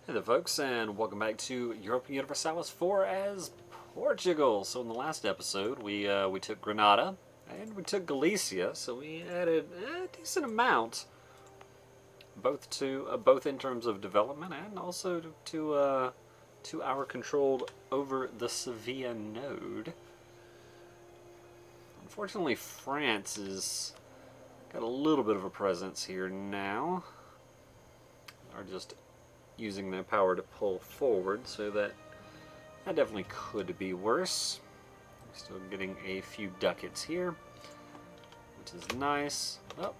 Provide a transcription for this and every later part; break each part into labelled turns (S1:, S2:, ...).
S1: Hey there folks, and welcome back to Europa Universalis IV as Portugal. So in the last episode, we took Granada, and we took Galicia, so we added a decent amount, both in terms of development and also to our control over the Sevilla node. Unfortunately, France has got a little bit of a presence here now. Are just using their power to pull forward, so that definitely could be worse. We're still getting a few ducats here, which is nice. Oh.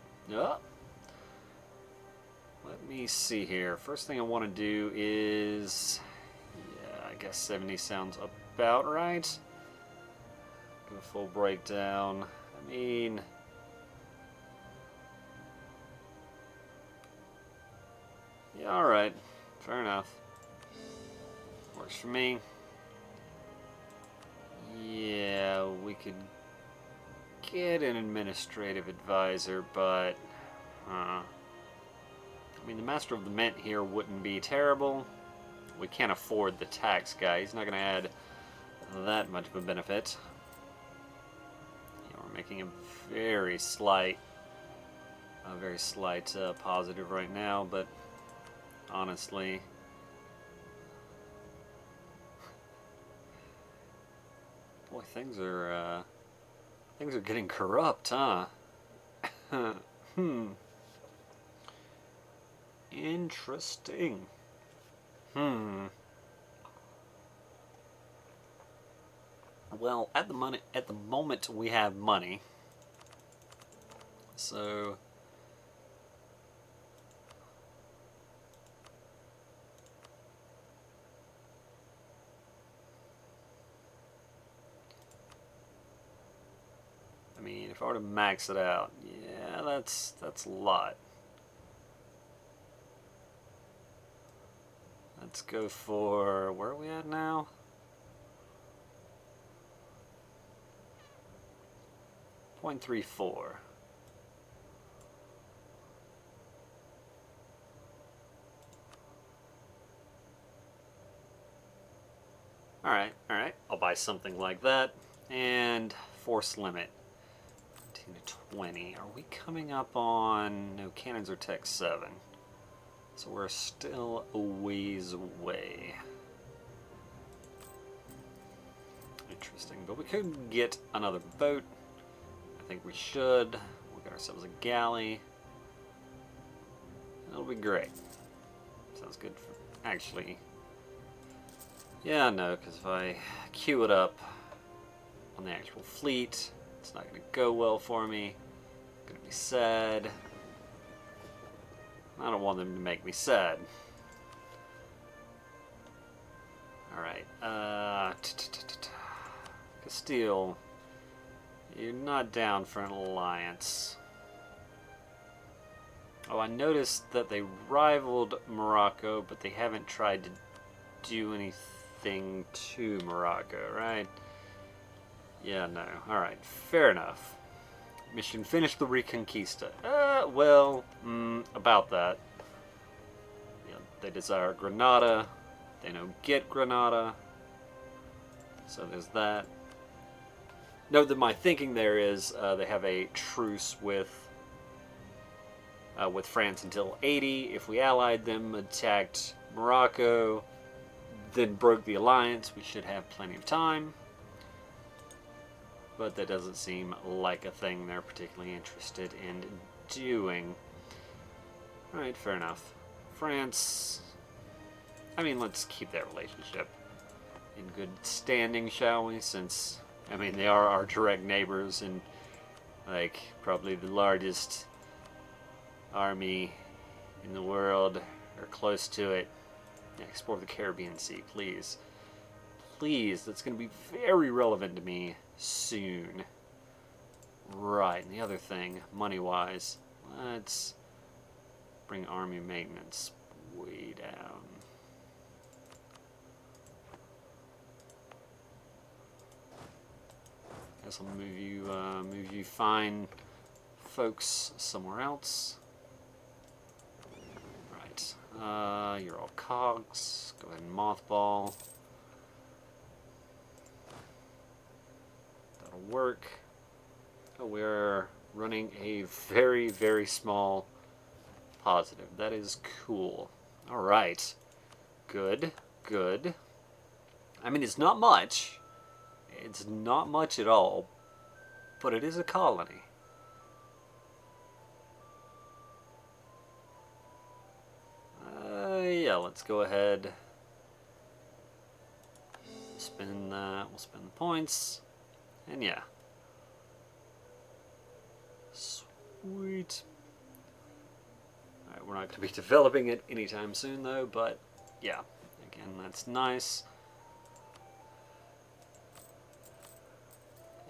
S1: Let me see here. First thing I want to do is, I guess 70 sounds about right. Go full breakdown. I mean, yeah, alright. Fair enough. Works for me. Yeah, we could get an administrative advisor, but I mean, the Master of the Mint here wouldn't be terrible. We can't afford the tax guy. He's not going to add that much of a benefit. Yeah, we're making a very slight positive right now, but honestly, boy, things are getting corrupt, huh? Interesting. Well, at the moment we have money, so I mean, if I were to max it out, yeah, that's a lot. Let's go for, where are we at now? .34. Alright, I'll buy something like that. And force limit 15 to 20. Are we coming up on, no, cannons are tech 7. So we're still a ways away. Interesting, but we could get another boat. I think we should. We'll get ourselves a galley. It'll be great. Sounds good for, actually. Yeah, no, because if I queue it up on the actual fleet, it's not going to go well for me. I'm going to be sad. I don't want them to make me sad. Alright, Castile, you're not down for an alliance. Oh, I noticed that they rivaled Morocco, but they haven't tried to do anything to Morocco, right? Yeah, no. Alright, fair enough. Mission finished the Reconquista. About that. Yeah, they desire Granada. They don't get Granada. So there's that. Note that my thinking there is they have a truce with France until 80. If we allied them, attacked Morocco, then broke the alliance, we should have plenty of time. But that doesn't seem like a thing they're particularly interested in doing. Alright, fair enough. France, I mean, let's keep that relationship in good standing, shall we? Since, I mean, they are our direct neighbors and, like, probably the largest army in the world, or close to it. Yeah, explore the Caribbean Sea, please. Please, that's going to be very relevant to me soon. Right, and the other thing, money-wise, let's bring army maintenance way down. Guess I'll move you fine folks somewhere else. Right. You're all cogs. Go ahead and mothball. That'll work. Oh, we're running a very, very small positive. That is cool. Alright. Good. Good. I mean, it's not much. It's not much at all. But it is a colony. Yeah, let's go ahead. Spin that. We'll spin the points. And yeah. Sweet. Alright, we're not going to be developing it anytime soon though, but yeah. Again, that's nice.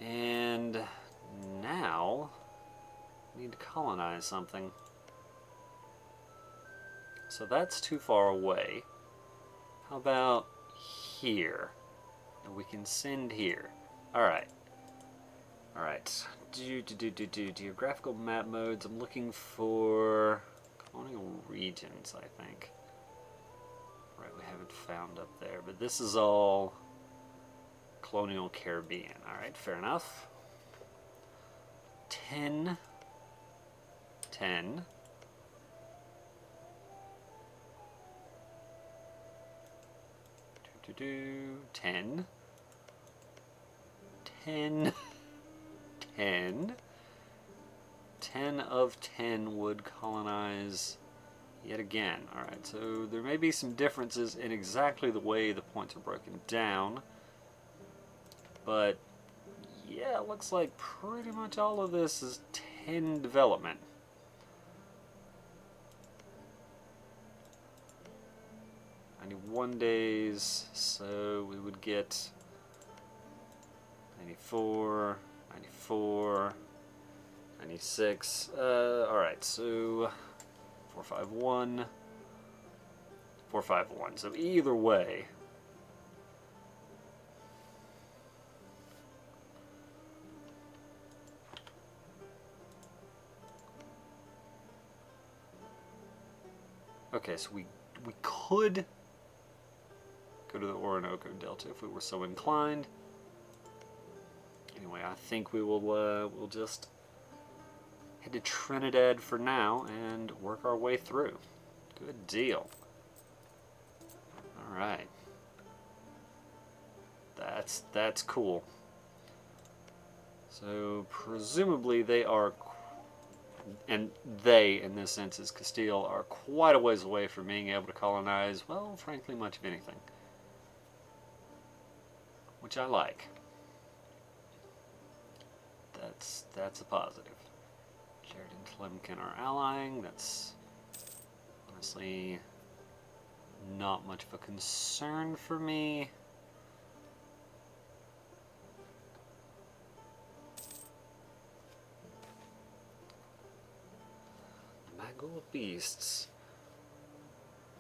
S1: And now we need to colonize something. So that's too far away. How about here? And we can send here. Alright. Alright. Geographical map modes. I'm looking for colonial regions, I think. Right, we haven't found up there. But this is all colonial Caribbean. Alright, fair enough. 10. 10. 10. 10. 10. 10 of 10 would colonize yet again. Alright, so there may be some differences in exactly the way the points are broken down. But yeah, it looks like pretty much all of this is 10 development. I need 1 days, so we would get 94, 94, 96. Alright, so 451, 451. So either way, okay, so we could go to the Orinoco Delta if we were so inclined. Anyway, I think we will we'll just head to Trinidad for now and work our way through. Good deal. All right. That's cool. So presumably they are, and they in this sense is Castile, are quite a ways away from being able to colonize, well, frankly, much of anything. Which I like. That's a positive. Jared and Tlemcen are allying. That's honestly not much of a concern for me. Magul Beasts.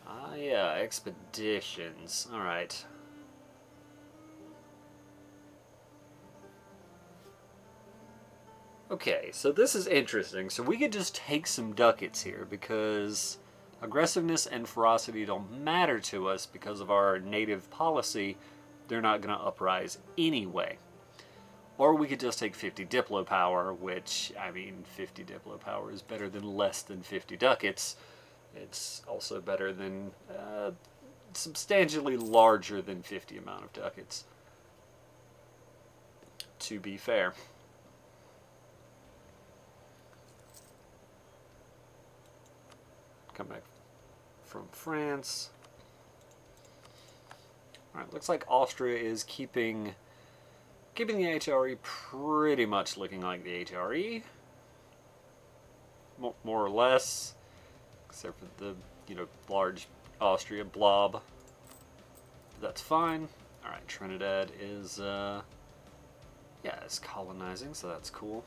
S1: Ah, yeah, expeditions. Alright. Okay, so this is interesting. So we could just take some ducats here because aggressiveness and ferocity don't matter to us because of our native policy. They're not going to uprise anyway. Or we could just take 50 Diplo power, which, I mean, 50 Diplo power is better than less than 50 ducats. It's also better than substantially larger than 50 amount of ducats, to be fair. Come back from France. Alright, looks like Austria is keeping the HRE pretty much looking like the HRE. More or less. Except for the, large Austria blob. That's fine. Alright, Trinidad is, it's colonizing, so that's cool.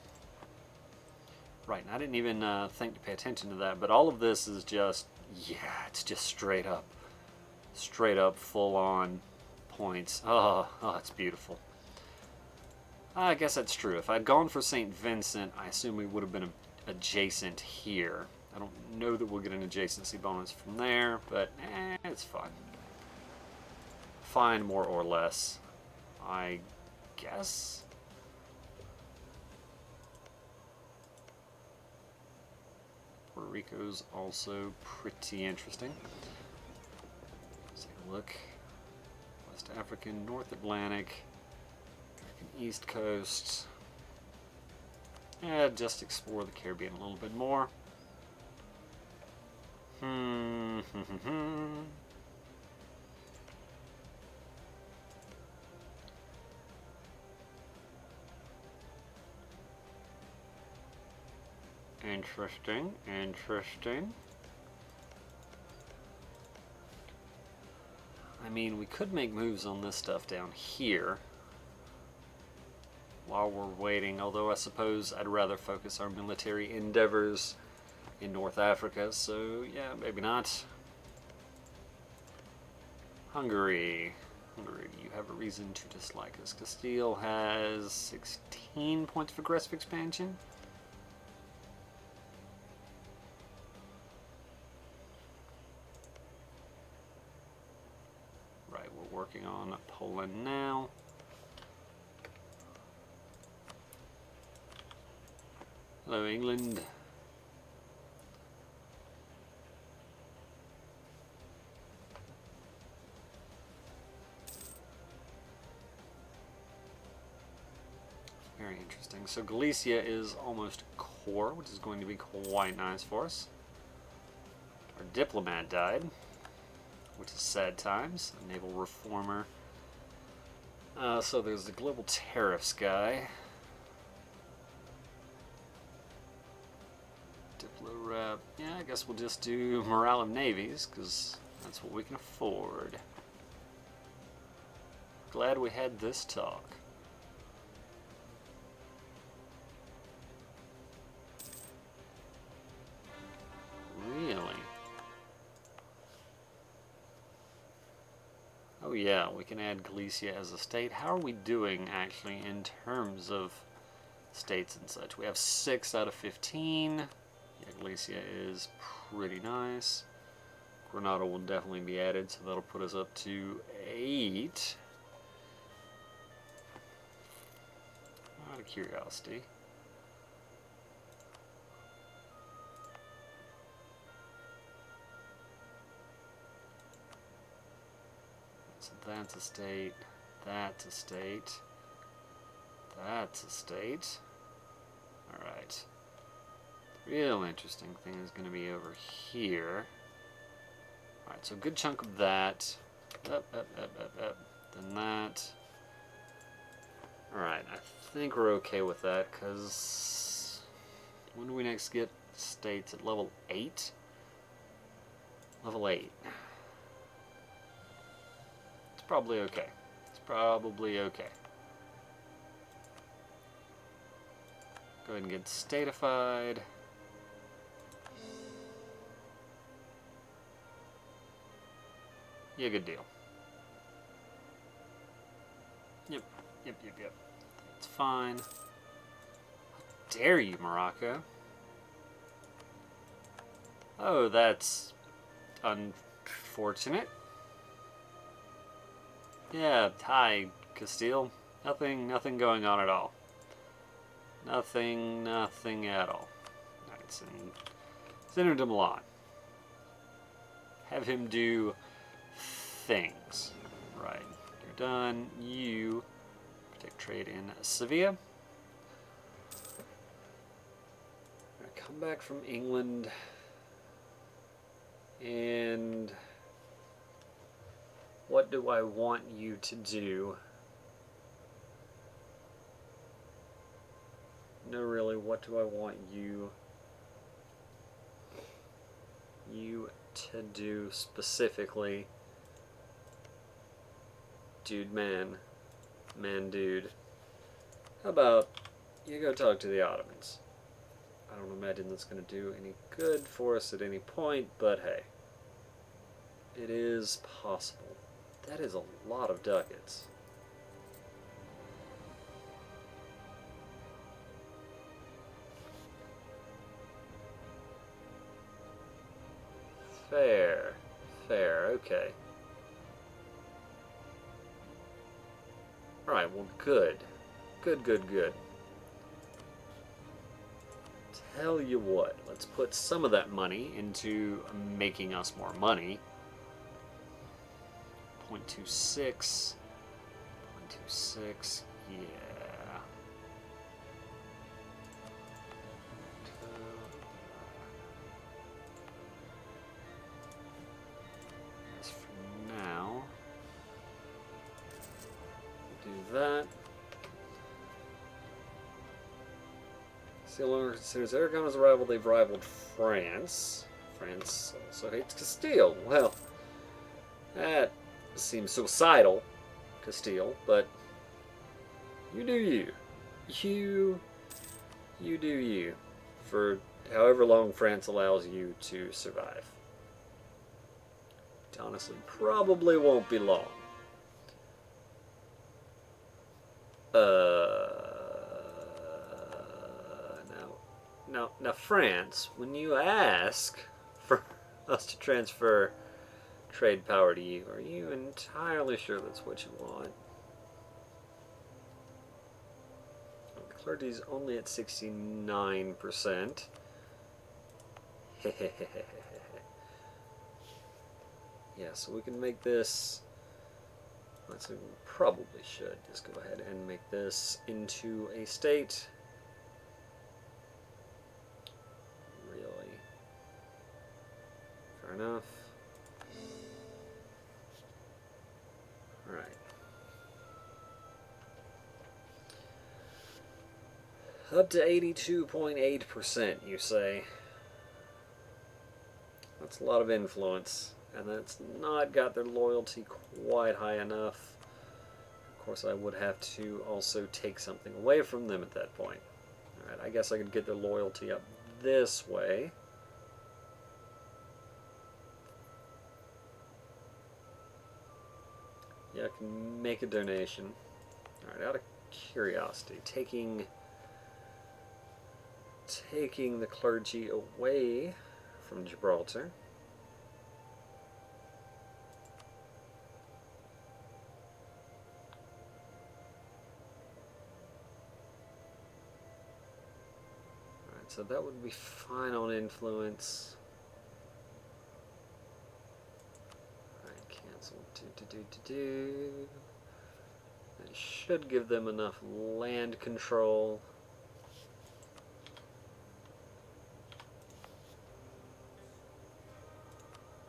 S1: Right, and I didn't even think to pay attention to that, but all of this is just, it's just straight up full on points. Oh, it's beautiful. I guess that's true. If I'd gone for St. Vincent, I assume we would have been adjacent here. I don't know that we'll get an adjacency bonus from there, but it's fine. Fine, more or less, I guess. Puerto Rico's also pretty interesting. Let's take a look. West African, North Atlantic, African East Coast. Yeah, just explore the Caribbean a little bit more. Interesting, interesting. I mean, we could make moves on this stuff down here while we're waiting, although I suppose I'd rather focus our military endeavors in North Africa, so yeah, maybe not. Hungary. Hungary, do you have a reason to dislike us? Castile has 16 points of aggressive expansion. Right, we're working on Poland now. Hello, England. Very interesting. So Galicia is almost core, which is going to be quite nice for us. Our diplomat died, which is sad times. A naval reformer. So there's the global tariffs guy. Diplo-rep. Yeah, I guess we'll just do morale of navies, because that's what we can afford. Glad we had this talk. Really? Oh yeah, we can add Galicia as a state. How are we doing, actually, in terms of states and such? We have 6 out of 15. Yeah, Galicia is pretty nice. Granada will definitely be added, so that'll put us up to 8. Out of curiosity. So that's a state, that's a state, that's a state. Alright. The real interesting thing is going to be over here. Alright, so a good chunk of that. Up. Then that. Alright, I think we're okay with that, because when do we next get states? At level 8? Level 8. It's probably okay. It's probably okay. Go ahead and get statified. Yeah, good deal. Yep. It's fine. How dare you, Morocco? Oh, that's unfortunate. Yeah, hi, Castile. Nothing going on at all. Nothing at all. Alright, send him to Milan. Have him do things. Right, you're done. You protect trade in Sevilla. I'm gonna come back from England and what do I want you to do? No, really, what do I want you to do specifically? Dude, man, dude. How about you go talk to the Ottomans? I don't imagine that's going to do any good for us at any point, but hey, it is possible. That is a lot of ducats. Fair. Fair, okay. Alright, well, good. Good, good, good. Tell you what, let's put some of that money into making us more money. 0.26. 0.26, yeah. As for now, we'll do that. Still considers Aragon's rival, they've rivaled France. France also hates Castile. Well, that seems suicidal, Castile, but you do you. You do you. For however long France allows you to survive. It honestly probably won't be long. Now, France, when you ask for us to transfer trade power to you, are you entirely sure that's what you want? The clergy's only at 69%. Yeah, so we can make this. Let's see, we probably should just go ahead and make this into a state. Really? Fair enough. Alright. Up to 82.8%, you say. That's a lot of influence, and that's not got their loyalty quite high enough. Of course, I would have to also take something away from them at that point. Alright, I guess I could get their loyalty up this way. Yeah, I can make a donation. Alright, out of curiosity, taking the clergy away from Gibraltar. Alright, so that would be fine on influence. Alright, cancel. That should give them enough land control.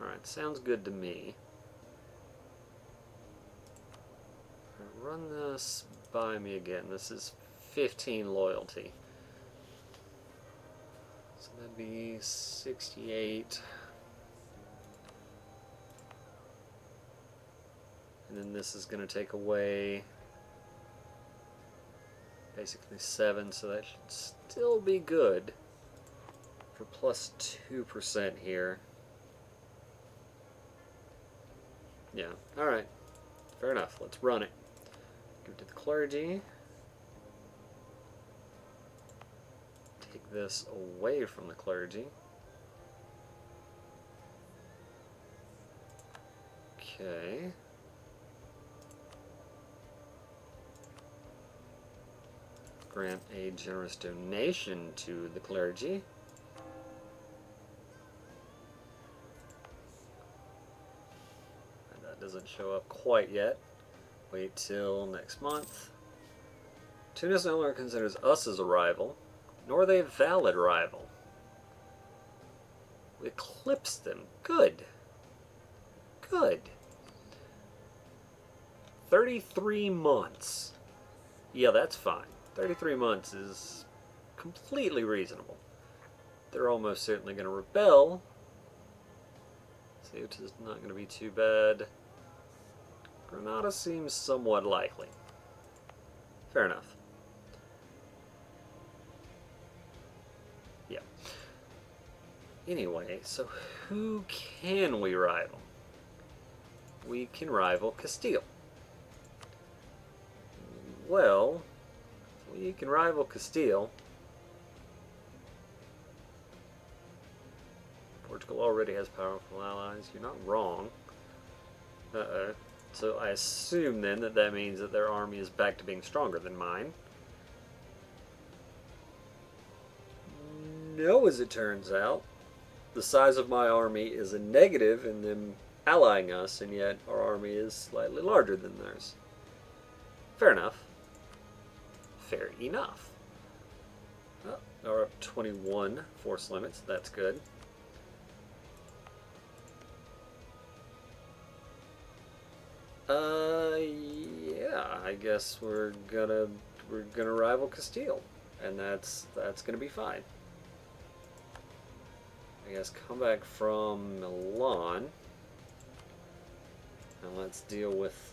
S1: Alright, sounds good to me. Run this by me again. This is 15 loyalty. So that'd be 68. And then this is going to take away basically 7, so that should still be good for plus 2% here. Yeah, alright. Fair enough. Let's run it. Give it to the clergy. Take this away from the clergy. Okay. Grant a generous donation to the clergy. And that doesn't show up quite yet. Wait till next month. Tunis no longer considers us as a rival, nor are they a valid rival. We eclipsed them. Good. Good. 33 months. Yeah, that's fine. 33 months is completely reasonable. They're almost certainly going to rebel. Ceuta is not going to be too bad. Granada seems somewhat likely. Fair enough. Yeah. Anyway, so who can we rival? We can rival Castile. Well, we can rival Castile. Portugal already has powerful allies. You're not wrong. Uh-oh. So I assume then that that means that their army is back to being stronger than mine. No, as it turns out. The size of my army is a negative in them allying us, and yet our army is slightly larger than theirs. Fair enough. Fair enough. Oh, now we're up 21 force limits. That's good. Yeah, I guess we're gonna rival Castile, and that's gonna be fine. I guess come back from Milan, and let's deal with.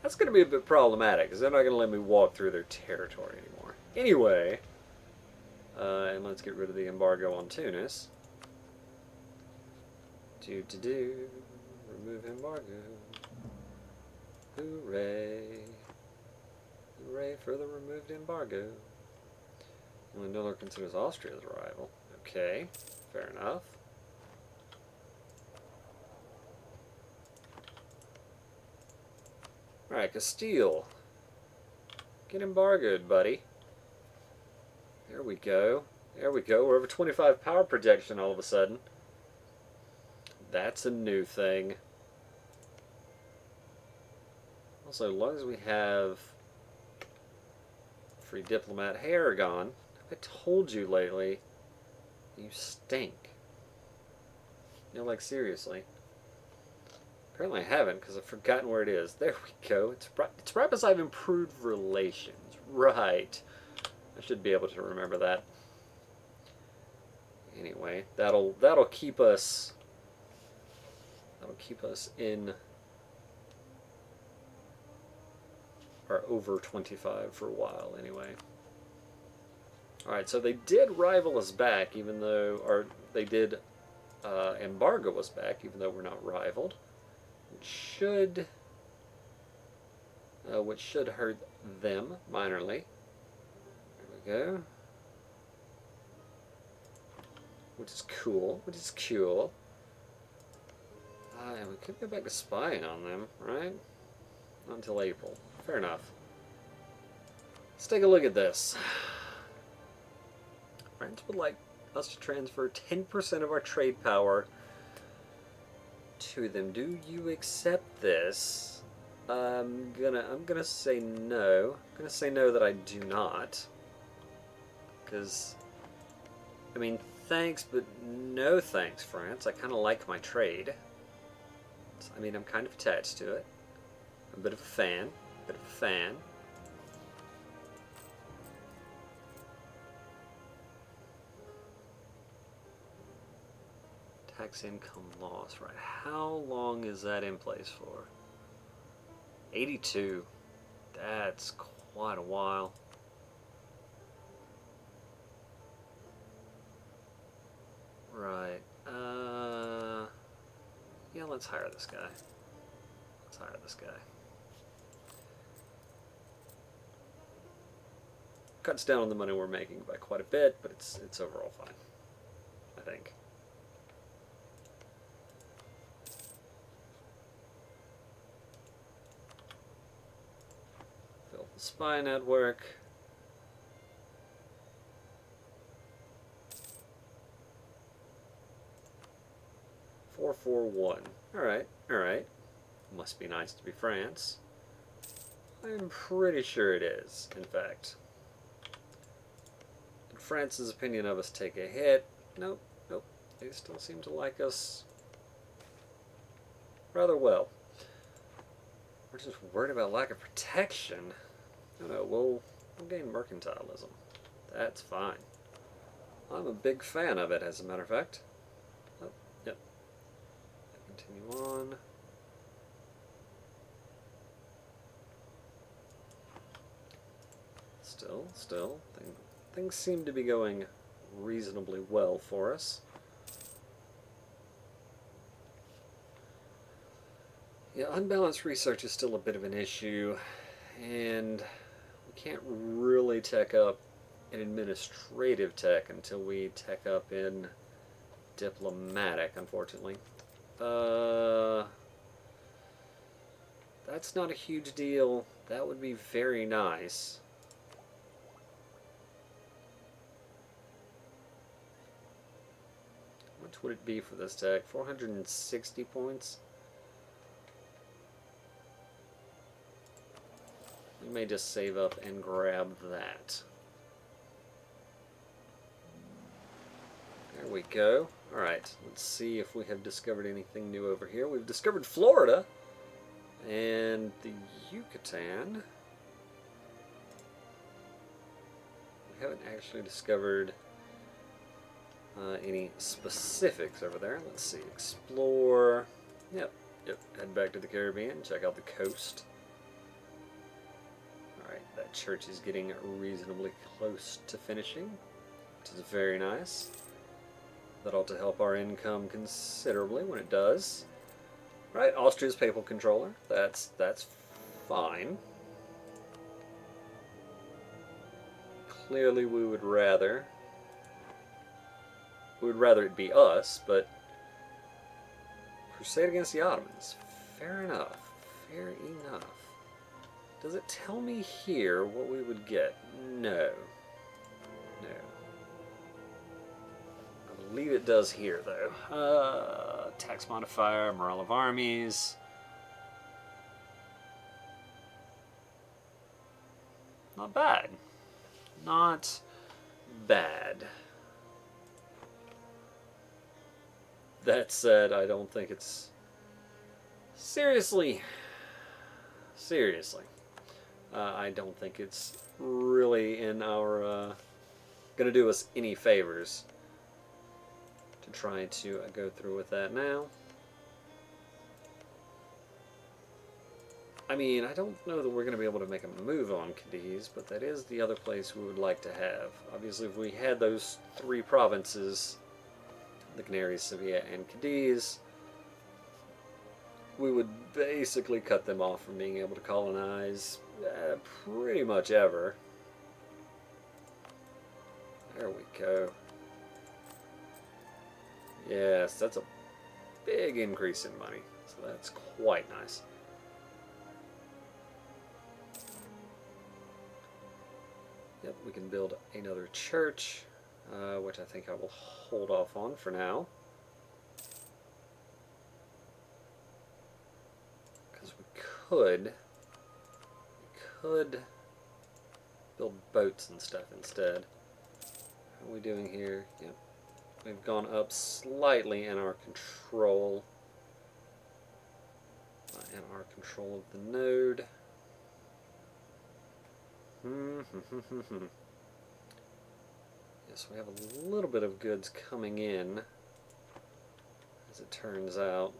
S1: That's gonna be a bit problematic because they're not gonna let me walk through their territory anymore. Anyway, and let's get rid of the embargo on Tunis. Remove embargo. Hooray. Hooray for the removed embargo. Only no longer considers Austria as a rival. Okay, fair enough. Alright, Castile. Get embargoed, buddy. There we go. There we go. We're over 25 power projection all of a sudden. That's a new thing. Also, as long as we have free diplomat, hey Aragon, I told you lately, you stink. You know, like seriously. Apparently I haven't, because I've forgotten where it is. There we go. It's right because I've improved relations. Right. I should be able to remember that. Anyway, that'll keep us. That'll keep us in our over 25 for a while, anyway. Alright, so they did rival us back, even though, or they did embargo us back, even though we're not rivaled. Which should hurt them minorly. There we go. Which is cool. Which is cool. We could go back to spying on them, right? Not until April. Fair enough. Let's take a look at this. France would like us to transfer 10% of our trade power to them. Do you accept this? I'm gonna say no. I'm gonna say no that I do not. Because, I mean, thanks, but no thanks, France. I kind of like my trade. I mean, I'm kind of attached to it. I'm a bit of a fan. Tax income loss, right. How long is that in place for? 82. That's quite a while. Right. Yeah, let's hire this guy. Cuts down on the money we're making by quite a bit, but it's overall fine, I think. Build the spy network. $441. Alright. Must be nice to be France. I'm pretty sure it is, in fact. Did France's opinion of us take a hit? Nope. They still seem to like us rather well. We're just worried about lack of protection. No, we'll gain mercantilism. That's fine. I'm a big fan of it, as a matter of fact. Oh, yep. Continue on. Still, things seem to be going reasonably well for us. Yeah, unbalanced research is still a bit of an issue, and we can't really tech up in administrative tech until we tech up in diplomatic, unfortunately. That's not a huge deal. That would be very nice. How much would it be for this tech? 460 points? We may just save up and grab that. There we go. Alright, let's see if we have discovered anything new over here. We've discovered Florida and the Yucatan. We haven't actually discovered any specifics over there. Let's see. Explore. Yep. Head back to the Caribbean. Check out the coast. Alright, that church is getting reasonably close to finishing, which is very nice. That ought to help our income considerably when it does. Right, Austria's papal controller. That's fine. Clearly we would rather it be us, but crusade against the Ottomans. Fair enough. Fair enough. Does it tell me here what we would get? No. No. I believe it does here, though. Tax modifier, morale of armies. Not bad. Not bad. That said, I don't think it's... Seriously, I don't think it's really in our... gonna do us any favors to try to go through with that now. I mean, I don't know that we're going to be able to make a move on Cadiz, but that is the other place we would like to have. Obviously, if we had those three provinces, the Canaries, Sevilla, and Cadiz, we would basically cut them off from being able to colonize pretty much ever. There we go. Yes, that's a big increase in money, so that's quite nice. Yep, we can build another church, which I think I will hold off on for now. Because we could build boats and stuff instead. How are we doing here? Yep. We've gone up slightly in our control. Of the node. Yes, we have a little bit of goods coming in, as it turns out.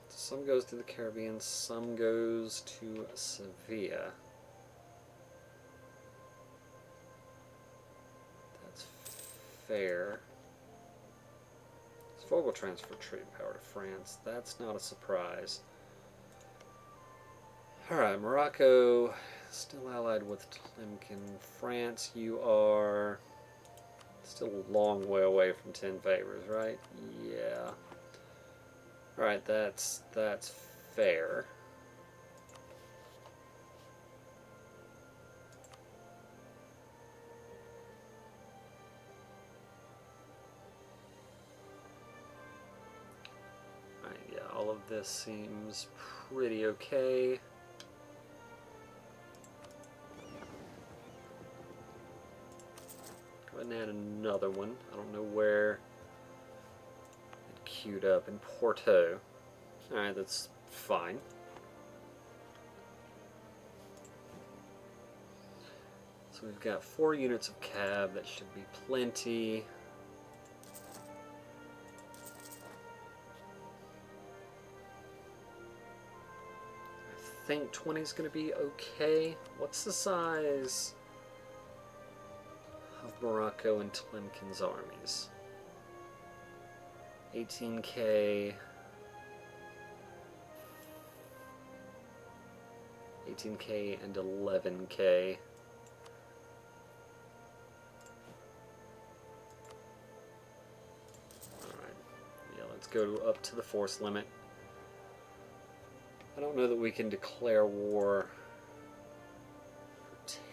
S1: Some goes to the Caribbean, some goes to Sevilla. That's fair. Ford will transfer trade power to France. That's not a surprise. Alright, Morocco, still allied with Tlemcen. France, you are still a long way away from 10 favors, right? Yeah. Alright, that's fair. Alright, yeah, all of this seems pretty okay. Go ahead and add another one. I don't know where queued up in Porto. Alright, that's fine. So we've got 4 units of cab, that should be plenty. I think 20 is going to be okay. What's the size of Morocco and Tlemcen's armies? 18K. 18k and 11k. Alright, yeah, let's go up to the force limit. I don't know that we can declare war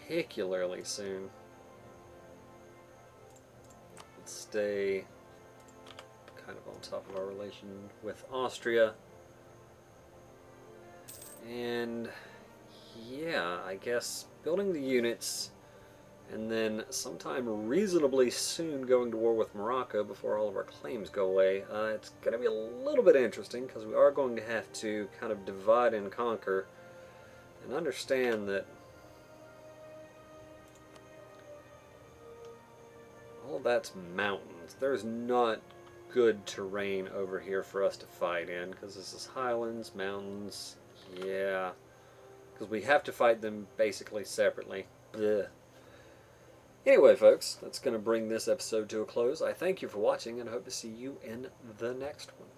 S1: particularly soon. Let's stay kind of on top of our relation with Austria. And yeah, I guess building the units and then sometime reasonably soon going to war with Morocco before all of our claims go away. It's going to be a little bit interesting because we are going to have to kind of divide and conquer and understand that all of that's mountains. There's not good terrain over here for us to fight in because this is highlands, mountains, yeah, because we have to fight them basically separately. Blech. Anyway, folks, that's going to bring this episode to a close. I thank you for watching and hope to see you in the next one.